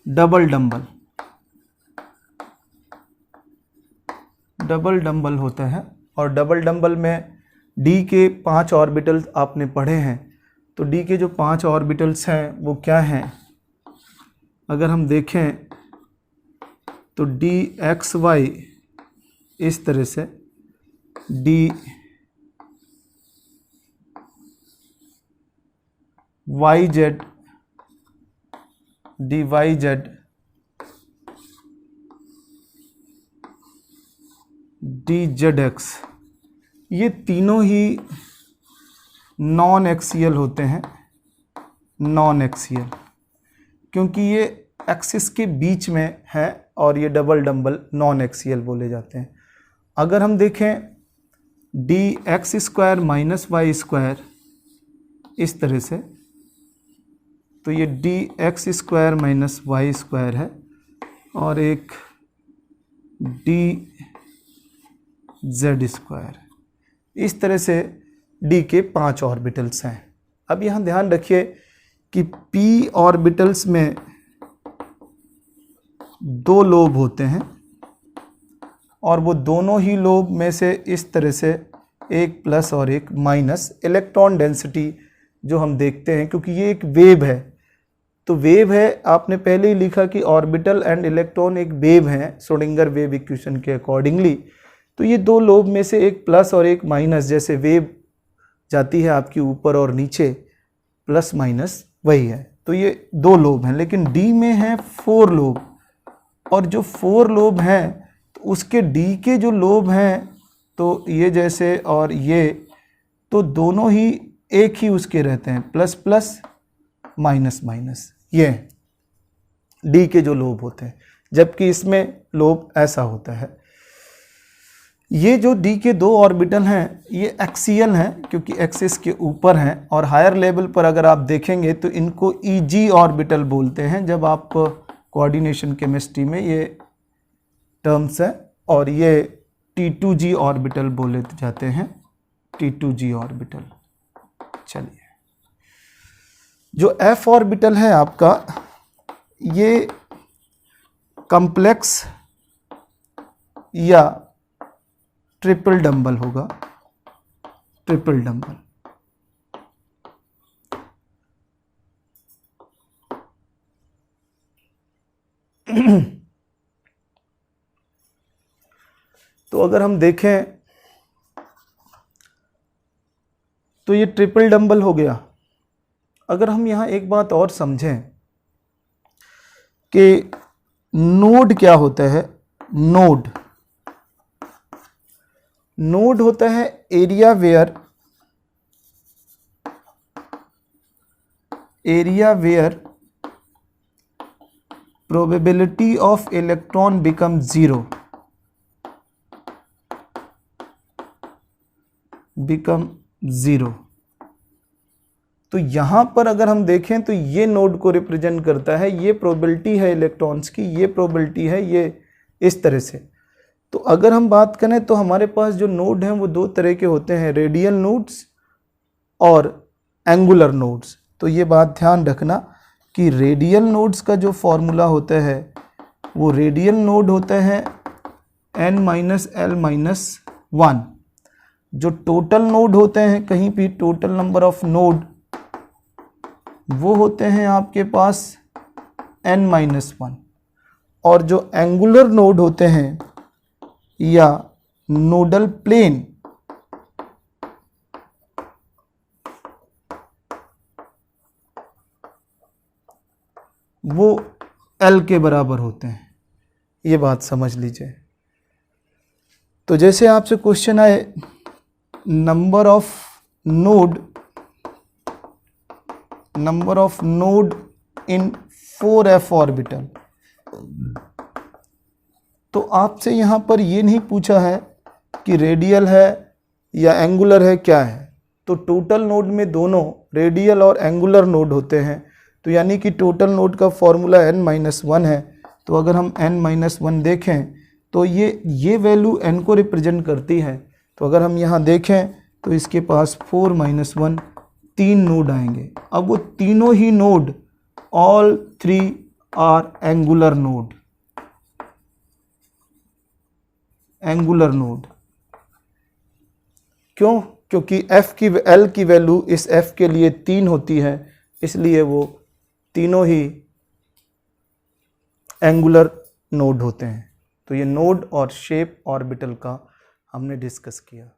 Double dumbbell होता है। और डबल डंबल में डी के 5 ऑर्बिटल्स आपने पढ़े हैं, तो डी के जो 5 ऑर्बिटल्स हैं वो क्या हैं? अगर हम देखें तो डी एक्स वाई इस तरह से, D Y Z, D Y Z, D Z X, ये तीनों ही नॉन एक्सियल होते हैं। नॉन एक्सियल क्योंकि ये एक्सिस के बीच में है और ये डबल डंबल नॉन एक्सियल बोले जाते हैं। अगर हम देखें D X square minus Y square इस तरह से, तो ये D X square minus Y square है और एक डी जेड स्क्वायर। इस तरह से डी के 5 ऑर्बिटल्स हैं। अब यहाँ ध्यान रखिए कि p ऑर्बिटल्स में 2 लोब होते हैं और वो दोनों ही लोब में से इस तरह से एक प्लस और एक माइनस इलेक्ट्रॉन डेंसिटी जो हम देखते हैं, क्योंकि ये एक वेव है। तो वेव है, आपने पहले ही लिखा कि ऑर्बिटल एंड इलेक्ट्रॉन एक वेव है श्रोडिंगर वेव इक्वेशन के अकॉर्डिंगली। तो ये 2 लोब में से एक प्लस और एक माइनस, जैसे वेव जाती है आपकी ऊपर और नीचे, प्लस माइनस वही है। तो ये 2 लोब हैं, लेकिन डी में है 4 लोब, और जो 4 लोब हैं तो उसके डी के जो लोब हैं तो ये जैसे और ये, तो दोनों ही एक ही उसके रहते हैं, प्लस प्लस माइनस माइनस, ये डी के जो लोब होते हैं, जबकि इसमें लोब ऐसा होता है। ये जो डी के 2 ऑर्बिटल हैं ये एक्सियल हैं क्योंकि एक्सिस के ऊपर हैं, और हायर लेवल पर अगर आप देखेंगे तो इनको ईजी ऑर्बिटल बोलते हैं। जब आप कोऑर्डिनेशन केमिस्ट्री में ये टर्म्स है, और ये T2G ऑर्बिटल बोले जाते हैं, T2G ऑर्बिटल। चलिए, जो F ऑर्बिटल है आपका, ये कॉम्प्लेक्स या ट्रिपल डंबल होगा, ट्रिपल डंबल। तो अगर हम देखें तो ये ट्रिपल डंबल हो गया। अगर हम यहां एक बात और समझें कि नोड क्या होता है, नोड होता है area where probability of electron become 0, तो यहां पर अगर हम देखें तो ये नोड को रिप्रेजेंट करता है, ये प्रोबेबिलिटी है इलेक्ट्रॉन्स की, ये प्रोबेबिलिटी है, ये इस तरह से। तो अगर हम बात करें तो हमारे पास जो नोड हैं वो 2 तरह के होते हैं, रेडियल नोड्स और एंगुलर नोड्स। तो ये बात ध्यान रखना कि रेडियल नोड्स का जो फॉर्मूला होता है वो रेडियल नोड होता है n-l-1। जो टोटल नोड होते हैं, कहीं भी टोटल नंबर ऑफ नोड, वो होते हैं आपके पास n-1। और जो एंगुलर नोड होते हैं या नोडल प्लेन, वो L के बराबर होते हैं। ये बात समझ लीजिए। तो जैसे आपसे क्वेश्चन आए number of node in 4f orbital, तो आपसे यहाँ पर ये नहीं पूछा है कि रेडियल है या एंगुलर है, क्या है। तो टोटल नोड में दोनों रेडियल और एंगुलर नोड होते हैं, तो यानी कि टोटल नोड का फॉर्मूला n-1 है। तो अगर हम n-1 देखें तो ये वैल्यू n को रिप्रेजेंट करती है। तो अगर हम यहाँ देखें तो इसके पास 4-1 3 नोड आएंगे। अब वो तीनों ही node all 3 are angular node. Angular node क्यों? क्योंकि L की वैल्यू इस F के लिए 3 होती है, इसलिए वो तीनों ही एंगुलर नोड होते हैं। तो ये नोड और शेप ऑर्बिटल का हमने डिस्कस किया।